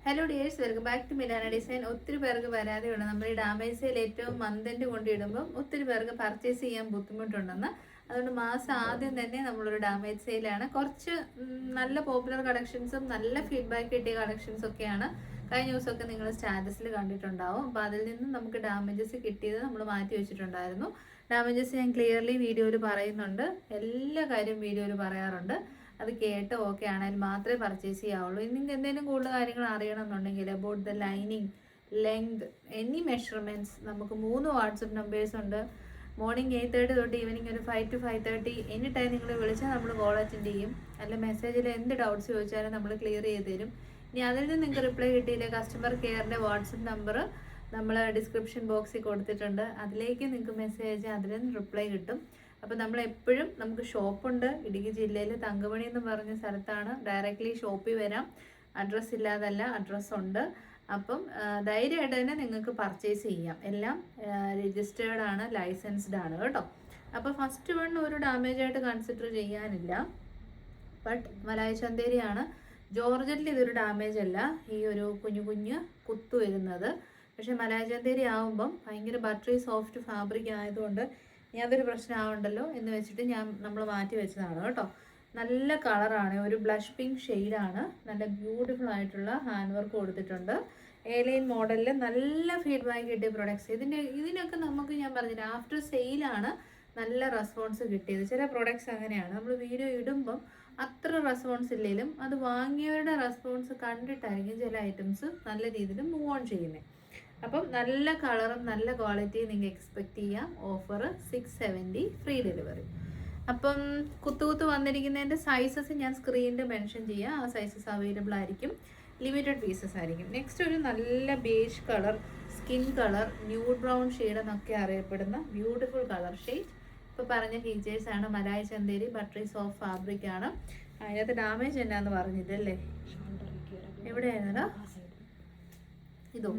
Hello dears, welcome back to Milana design. ഒത്തിരി പേർക്ക് പരാതിയുണ്ട് നമ്മൾ ഈ ഡാമേജ് സെയിൽ ഏറ്റവും മന്തിൻ്റെ കൊണ്ടിടുമ്പം ഒത്തിരി പേർക്ക് പർച്ചേസ് ചെയ്യാൻ ബുദ്ധിമുട്ടുണ്ടെന്ന്. അതുകൊണ്ട് മാസം ആദ്യം തന്നെ നമ്മളൊരു ഡാമേജ് സെയിലാണ്. കുറച്ച് നല്ല പോപ്പുലർ കളക്ഷൻസും നല്ല ഫീഡ്ബാക്ക് കിട്ടിയ കളക്ഷൻസ് ഒക്കെയാണ് കഴിഞ്ഞ ദിവസമൊക്കെ നിങ്ങൾ സ്റ്റാറ്റസിൽ കണ്ടിട്ടുണ്ടാവും. അപ്പോൾ അതിൽ നിന്ന് നമുക്ക് ഡാമേജസ് കിട്ടിയത് നമ്മൾ മാറ്റി വെച്ചിട്ടുണ്ടായിരുന്നു. ഡാമേജസ് ഞാൻ ക്ലിയർലി വീഡിയോയിൽ പറയുന്നുണ്ട്, എല്ലാ കാര്യം വീഡിയോയിൽ പറയാറുണ്ട്. അത് കേട്ട് ഓക്കെ ആണെങ്കിൽ മാത്രമേ പർച്ചേസ് ചെയ്യാവുള്ളൂ. നിങ്ങൾക്ക് എന്തെങ്കിലും കൂടുതൽ കാര്യങ്ങൾ അറിയണമെന്നുണ്ടെങ്കിൽ about the lining, length, any measurements നമുക്ക് 3 വാട്സപ്പ് നമ്പേഴ്സ് ഉണ്ട്. മോർണിംഗ് 8:30 തൊട്ട് ഈവനിങ് ഒരു 5 to 5:30 എനി ടൈം നിങ്ങൾ വിളിച്ചാൽ നമ്മൾ കോൾ അറ്റൻഡ് ചെയ്യും. അല്ല മെസ്സേജിൽ എന്ത് ഡൗട്ട്സ് ചോദിച്ചാലും നമ്മൾ ക്ലിയർ ചെയ്ത് തരും. ഇനി അതിൽ നിന്ന് നിങ്ങൾക്ക് റിപ്ലൈ കിട്ടിയില്ല, കസ്റ്റമർ കെയറിൻ്റെ വാട്സപ്പ് നമ്പർ നമ്മൾ ഡിസ്ക്രിപ്ഷൻ ബോക്സിൽ കൊടുത്തിട്ടുണ്ട്. അതിലേക്ക് നിങ്ങൾക്ക് മെസ്സേജ് അയച്ചാൽ അതിൽ നിന്ന് റിപ്ലൈ കിട്ടും. അപ്പോൾ നമ്മളെപ്പോഴും നമുക്ക് ഷോപ്പുണ്ട് ഇടുക്കി ജില്ലയിൽ തങ്കമണി എന്ന് പറഞ്ഞ സ്ഥലത്താണ്. ഡയറക്റ്റ്ലി ഷോപ്പിൽ വരാം, അഡ്രസ്സ് ഇല്ലാതല്ല, അഡ്രസ്സുണ്ട്. അപ്പം ധൈര്യമായിട്ട് തന്നെ നിങ്ങൾക്ക് പർച്ചേസ് ചെയ്യാം. എല്ലാം രജിസ്റ്റേർഡ് ആണ്, ലൈസൻസ്ഡ് ആണ് കേട്ടോ. അപ്പോൾ ഫസ്റ്റ് വൺ ഒരു ഡാമേജ് ആയിട്ട് കൺസിഡർ ചെയ്യാനില്ല. ബട്ട് മലായ ചന്തേരിയാണ്. ജോർജറ്റിൽ ഇതൊരു ഡാമേജ് അല്ല, ഈ ഒരു കുഞ്ഞു കുഞ്ഞ് കുത്തു വരുന്നത്. പക്ഷേ മലായ ചന്തേരി ആകുമ്പം ഭയങ്കര ബട്ടറി സോഫ്റ്റ് ഫാബ്രിക് ആയതുകൊണ്ട് യാതൊരു പ്രശ്നമാവണ്ടല്ലോ എന്ന് വെച്ചിട്ട് നമ്മൾ മാറ്റി വെച്ചതാണ് കേട്ടോ. നല്ല കളറാണ്, ഒരു ബ്ലഷ് പിങ്ക് ഷെയ്ഡാണ്. നല്ല ബ്യൂട്ടിഫുൾ ആയിട്ടുള്ള ഹാൻഡ് വർക്ക് കൊടുത്തിട്ടുണ്ട്. എയർലൈൻ മോഡലിൽ നല്ല ഫീഡ്ബാക്ക് കിട്ടിയ പ്രൊഡക്ട്സ്. ഇതിനൊക്കെ നമുക്ക് ഞാൻ പറഞ്ഞില്ല, ആഫ്റ്റർ സെയിലാണ് നല്ല റെസ്പോൺസ് കിട്ടിയത്. ചില പ്രൊഡക്ട്സ് അങ്ങനെയാണ്, നമ്മൾ വീഡിയോ ഇടുമ്പം അത്ര റെസ്പോൺസ് ഇല്ലെങ്കിലും അത് വാങ്ങിയവരുടെ റെസ്പോൺസ് കണ്ടിട്ടായിരിക്കും ചില ഐറ്റംസ് നല്ല രീതിയിൽ മൂവ് ഓൺ ചെയ്യുന്നത്. അപ്പം നല്ല കളറും നല്ല ക്വാളിറ്റിയും നിങ്ങൾക്ക് എക്സ്പെക്റ്റ് ചെയ്യാം. Offer 670, free delivery. അപ്പം കുത്തു വന്നിരിക്കുന്നതിൻ്റെ സൈസസ് ഞാൻ സ്ക്രീനിൽ മെൻഷൻ ചെയ്യാം. ആ സൈസസ് അവൈലബിൾ ആയിരിക്കും, ലിമിറ്റഡ് പീസസ് ആയിരിക്കും. നെക്സ്റ്റ് ഒരു നല്ല beige colour, skin colour, nude brown shade എന്നൊക്കെ അറിയപ്പെടുന്ന ബ്യൂട്ടിഫുൾ കളർ ഷെയ്ഡ്. ഇപ്പോൾ പറഞ്ഞ ഫീച്ചേഴ്സാണ്. മലായ ചന്തേരി ബട്ടറി സോഫ്റ്റ് ഫാബ്രിക് ആണ്. അതിനകത്ത് ഡാമേജ് എന്നാന്ന് പറഞ്ഞില്ലല്ലേ, എവിടെയായിരുന്നല്ലോ ഇതോ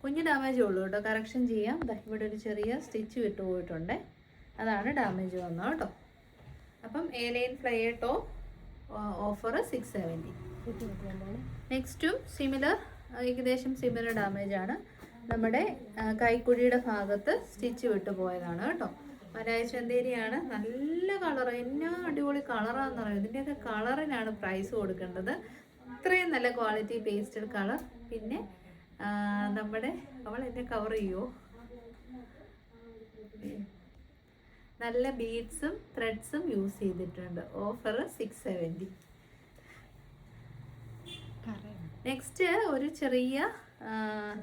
കുഞ്ഞ് ഡാമേജ് ഉള്ളൂ കേട്ടോ, കറക്ഷൻ ചെയ്യാം. ഇവിടെ ഒരു ചെറിയ സ്റ്റിച്ച് വിട്ടുപോയിട്ടുണ്ട്, അതാണ് ഡാമേജ് വന്നത് കേട്ടോ. അപ്പം എയർലൈൻ ഫ്ലൈയർ ടോപ്പ് ഓഫർ 670. നെക്സ്റ്റും സിമിലർ, ഏകദേശം സിമിലർ ഡാമേജ് ആണ്. നമ്മുടെ കൈക്കുഴിയുടെ ഭാഗത്ത് സ്റ്റിച്ച് വിട്ടുപോയതാണ് കേട്ടോ. മലായ ചന്തേരിയാണ്. നല്ല കളർ, എന്നാ അടിപൊളി കളറാന്ന് പറയും. ഇതിൻ്റെയൊക്കെ കളറിനാണ് പ്രൈസ് കൊടുക്കേണ്ടത്. അത്രയും നല്ല ക്വാളിറ്റി പേസ്റ്റൽ കളർ. പിന്നെ നമ്മുടെ അവൾ എന്നെ കവർ ചെയ്യുമോ, നല്ല ബീഡ്സും ത്രെഡ്സും യൂസ് ചെയ്തിട്ടുണ്ട്. ഓഫർ 670. നെക്സ്റ്റ് ഒരു ചെറിയ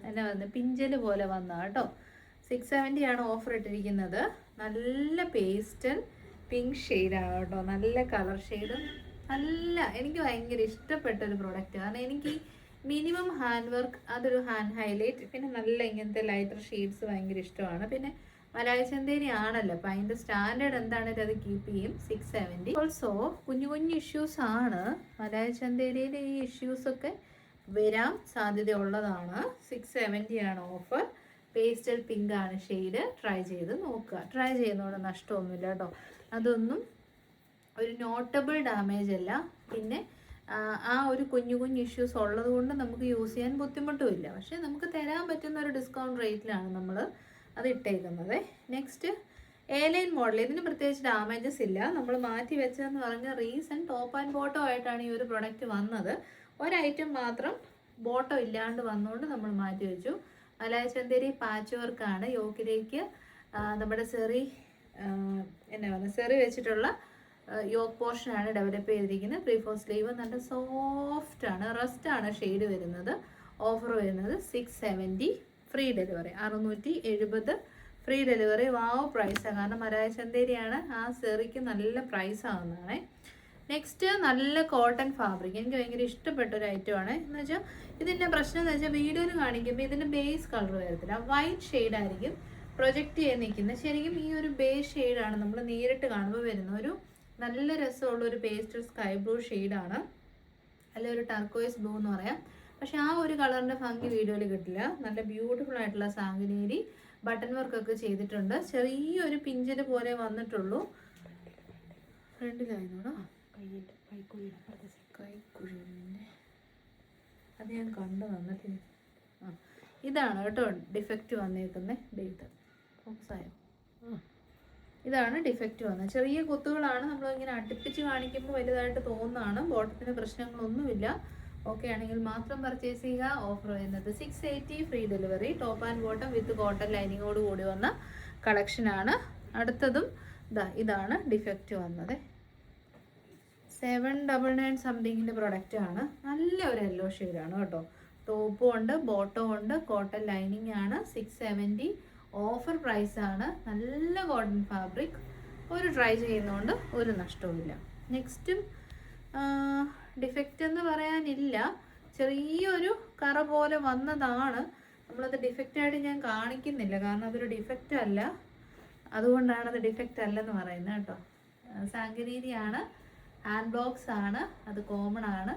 എന്നാ പറയുന്നത്, പിഞ്ചല് പോലെ വന്ന കേട്ടോ. 670 ആണ് ഓഫർ ഇട്ടിരിക്കുന്നത്. നല്ല പേസ്റ്റൽ പിങ്ക് ഷെയ്ഡാണ് കേട്ടോ, നല്ല കളർ ഷെയ്ഡ്. നല്ല, എനിക്ക് ഭയങ്കര ഇഷ്ടപ്പെട്ടൊരു പ്രൊഡക്റ്റ്. കാരണം എനിക്ക് മിനിമം ഹാൻഡ് വർക്ക്, അതൊരു ഹാൻഡ് ഹൈലൈറ്റ്. പിന്നെ നല്ല ഇങ്ങനത്തെ ലൈറ്റർ ഷെയ്ഡ്സ് ഭയങ്കര ഇഷ്ടമാണ്. പിന്നെ മലായ ചന്തേരി ആണല്ലോ, അപ്പം അതിൻ്റെ സ്റ്റാൻഡേർഡ് എന്താണെങ്കിലും അത് കീപ്പ് ചെയ്യും. 670. ഓൾസോ കുഞ്ഞു കുഞ്ഞു ഇഷ്യൂസ് ആണ് മലായ ചന്തേരിയിൽ. ഈ ഇഷ്യൂസൊക്കെ വരാൻ സാധ്യതയുള്ളതാണ്. 670 ആണ് ഓഫർ. പേസ്റ്റൽ പിങ്ക് ആണ് ഷെയ്ഡ്. ട്രൈ ചെയ്ത് നോക്കുക. ട്രൈ ചെയ്യുന്നതുകൊണ്ട് നഷ്ടമൊന്നുമില്ല കേട്ടോ. അതൊന്നും ഒരു നോട്ടബിൾ ഡാമേജ് അല്ല. പിന്നെ ആ ഒരു കുഞ്ഞു കുഞ്ഞു ഇഷ്യൂസ് ഉള്ളത് കൊണ്ട് നമുക്ക് യൂസ് ചെയ്യാൻ ബുദ്ധിമുട്ടുമില്ല. പക്ഷേ നമുക്ക് തരാൻ പറ്റുന്ന ഒരു ഡിസ്കൗണ്ട് റേറ്റിലാണ് നമ്മൾ അത് ഇട്ടേക്കുന്നത്. Next airline model. ഇതിന് പ്രത്യേകിച്ച് ഡാമേജസ് ഇല്ല. നമ്മൾ മാറ്റി വെച്ചതെന്ന് പറഞ്ഞ റീസൺ, ടോപ്പ് ആൻഡ് ബോട്ടം ആയിട്ടാണ് ഈ ഒരു പ്രൊഡക്റ്റ് വന്നത്. ഒരൈറ്റം മാത്രം ബോട്ടം ഇല്ലാണ്ട് വന്നുകൊണ്ട് നമ്മൾ മാറ്റി വെച്ചു. മലായ ചന്തേരി പാച്ച് വർക്കാണ്. യോക്കിലേക്ക് നമ്മുടെ സെറി എന്നാ പറയുക, സെറി വെച്ചിട്ടുള്ള യോക്ക് പോർഷനാണ് ഡെവലപ്പ് ചെയ്തിരിക്കുന്നത്. 3/4 സ്ലീവ്. നല്ല സോഫ്റ്റ് ആണ്, റസ്റ്റ് ആണ് ഷെയ്ഡ് വരുന്നത്. ഓഫർ വരുന്നത് 670, free delivery. 670 free delivery. Wow പ്രൈസാണ്. കാരണം മലായ ചന്തേരിയാണ്, ആ സെറിക്ക് നല്ല പ്രൈസ് ആവുന്നതാണ്. നെക്സ്റ്റ് നല്ല കോട്ടൺ ഫാബ്രിക്. എനിക്ക് ഭയങ്കര ഇഷ്ടപ്പെട്ട ഒരു ഐറ്റമാണ്. എന്ന് വെച്ചാൽ ഇതിൻ്റെ പ്രശ്നം എന്ന് വെച്ചാൽ വീഡിയോയിൽ കാണിക്കുമ്പോൾ ഇതിൻ്റെ ബേസ് കളർ വരത്തില്ല, വൈറ്റ് ഷെയ്ഡായിരിക്കും പ്രൊജക്റ്റ് ചെയ്ത് നിൽക്കുന്നത്. ശരിക്കും ഈ ഒരു ബേസ് ഷെയ്ഡാണ് നമ്മൾ നേരിട്ട് കാണുമ്പോൾ വരുന്ന ഒരു നല്ല രസമുള്ള ഒരു പേസ്റ്റൽ സ്കൈ ബ്ലൂ ഷെയ്ഡാണ്, അല്ല ഒരു ടർക്കോയ്സ് ബ്ലൂ എന്ന് പറയാം. പക്ഷെ ആ ഒരു കളറിൻ്റെ ഭംഗി വീഡിയോയിൽ കിട്ടില്ല. നല്ല ബ്യൂട്ടിഫുൾ ആയിട്ടുള്ള സാങ്കനേരി ബട്ടൺ വർക്കൊക്കെ ചെയ്തിട്ടുണ്ട്. ചെറിയൊരു പിഞ്ചിന് പോലെ വന്നിട്ടുള്ളൂ. ഫ്രണ്ടിലായിരുന്നോടാ, അത് ഞാൻ കണ്ടു വന്നിട്ടില്ല. ഇതാണ് കേട്ടോ ഡിഫക്റ്റ് വന്നേക്കുന്ന ഡേറ്റ്. ഫോക്സായോ? ഇതാണ് ഡിഫക്റ്റ് വന്നത്. ചെറിയ കുത്തുകളാണ്, നമ്മളിങ്ങനെ അടുപ്പിച്ച് കാണിക്കുമ്പോൾ വലുതായിട്ട് തോന്നുന്നതാണ്. ബോട്ടത്തിന് പ്രശ്നങ്ങളൊന്നുമില്ല. ഓക്കെ ആണെങ്കിൽ മാത്രം പർച്ചേസ് ചെയ്യുക. ഓഫർ വരുന്നത് 680 free delivery. Top and bottom with cotton ലൈനിങ്ങോട് കൂടി വന്ന കളക്ഷനാണ്. അടുത്തതും ഇതാണ് ഡിഫക്റ്റ് വന്നത്. 799 സംതിങ്ങിൻ്റെ പ്രൊഡക്റ്റാണ്. നല്ല ഒരു യെല്ലോ ഷെയ്ഡാണ് കേട്ടോ. ടോപ്പും ഉണ്ട്, ബോട്ടവും ഉണ്ട്, കോട്ടൺ ലൈനിങ് ആണ്. 670 ഓഫർ പ്രൈസാണ്. നല്ല കോട്ടൺ ഫാബ്രിക്. ഒരു ട്രൈ ചെയ്യുന്നതുകൊണ്ട് ഒരു നഷ്ടവുമില്ല. നെക്സ്റ്റും ഡിഫക്റ്റ് എന്ന് പറയാനില്ല, ചെറിയൊരു കറ പോലെ വന്നതാണ്. നമ്മളത് ഡിഫക്റ്റായിട്ട് ഞാൻ കാണിക്കുന്നില്ല, കാരണം അതൊരു ഡിഫക്റ്റ് അല്ല. അതുകൊണ്ടാണ് അത് ഡിഫക്റ്റ് അല്ലെന്ന് പറയുന്നത് കേട്ടോ. സാങ്കരീതിയാണ്, ഹാൻഡ് ബ്ലോക്സ് ആണ്, അത് കോമൺ ആണ്.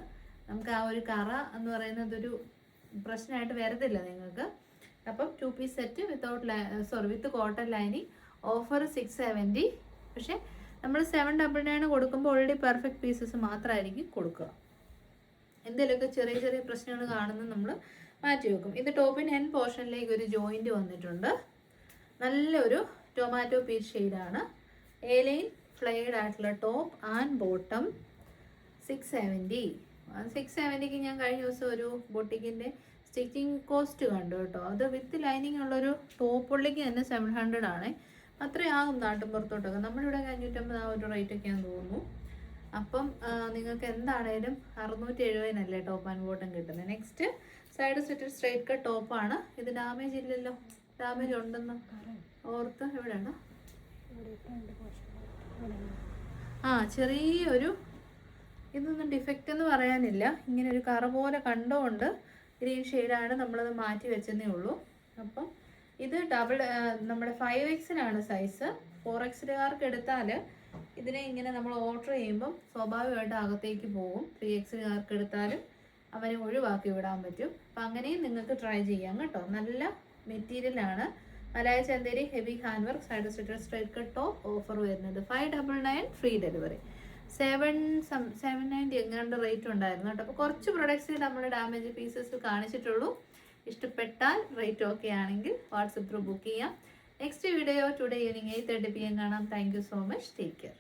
നമുക്ക് ആ ഒരു കറ എന്ന് പറയുന്നത് ഒരു പ്രശ്നമായിട്ട് വരത്തില്ല നിങ്ങൾക്ക്. അപ്പം 2 piece set with cotton lining. Offer 670. പക്ഷേ നമ്മൾ 799 കൊടുക്കുമ്പോൾ ഓൾറെഡി പെർഫെക്റ്റ് പീസസ് മാത്രമായിരിക്കും കൊടുക്കുക. എന്തെങ്കിലുമൊക്കെ ചെറിയ ചെറിയ പ്രശ്നങ്ങൾ കാണുന്നത് നമ്മൾ മാറ്റി വെക്കും. ഇത് ടോപ്പിന് എൻ പോർഷനിലേക്ക് ഒരു ജോയിൻറ്റ് വന്നിട്ടുണ്ട്. നല്ലൊരു ടൊമാറ്റോ പീച്ച് ഷെയ്ഡാണ്. എ ലൈൻ ഫ്ലെയർഡ് ആയിട്ടുള്ള ടോപ്പ് ആൻഡ് ബോട്ടം. 670. 670ക്ക് ഞാൻ കഴിഞ്ഞ ദിവസം ഒരു ബൊട്ടിക്കിൻ്റെ സ്റ്റിച്ചിങ് കോസ്റ്റ് കണ്ടു കേട്ടോ. അത് വിത്ത് ലൈനിങ് ഉള്ളൊരു ടോപ്പുള്ളിക്ക് തന്നെ 700 ആണ്. അത്രയും ആകും നാട്ടിൻപുറത്തോട്ടൊക്കെ. നമ്മളിവിടെ 550 ആ ഒരു റേറ്റൊക്കെയാണെന്ന് തോന്നുന്നു. അപ്പം നിങ്ങൾക്ക് എന്താണേലും 670-നല്ലേ ടോപ്പ് ആൻഡ് ബോട്ടം കിട്ടുന്നത്. നെക്സ്റ്റ് സൈഡ് സ്ട്രൈറ്റ് കട്ട് ടോപ്പാണ്. ഇത് ഡാമേജ് ഇല്ലല്ലോ? ഡാമേജ് ഉണ്ടെന്ന് ഓർത്ത്. എവിടെയാണ്? ചെറിയൊരു ഇതൊന്നും ഡിഫക്റ്റ് എന്ന് പറയാനില്ല. ഇങ്ങനെ ഒരു കറ പോലെ കണ്ടുകൊണ്ട് ഗ്രീൻ ഷെയ്ഡാണ്, നമ്മളത് മാറ്റി വെച്ചതേ ഉള്ളൂ. അപ്പം ഇത് നമ്മുടെ 5Xനാണ് സൈസ്. 4Xകാർക്ക് എടുത്താൽ ഇതിനെ ഇങ്ങനെ നമ്മൾ ഓർഡർ ചെയ്യുമ്പം സ്വാഭാവികമായിട്ട് അകത്തേക്ക് പോകും. 3Xകാർക്ക് എടുത്താലും അവനെ ഒഴിവാക്കി വിടാൻ പറ്റും. അപ്പം അങ്ങനെയും നിങ്ങൾക്ക് ട്രൈ ചെയ്യാം കേട്ടോ. നല്ല മെറ്റീരിയലാണ്. Malaya Chanderi heavy hand work side straight cut top. Offer വരുന്നത് 599 ഫ്രീ ഡെലിവറി. 790 എങ്ങാണ്ട് റേറ്റ് ഉണ്ടായിരുന്നു കേട്ടോ. അപ്പോൾ കുറച്ച് പ്രൊഡക്ട്സ് നമ്മൾ ഡാമേജ് പീസസ് കാണിച്ചിട്ടുള്ളൂ. ഇഷ്ടപ്പെട്ടാൽ റേറ്റ് ഓക്കെ ആണെങ്കിൽ വാട്സപ്പ് ത്രൂ ബുക്ക് ചെയ്യാം. Next video today evening 8:30 PM കാണാം. Thank you so much. Take care.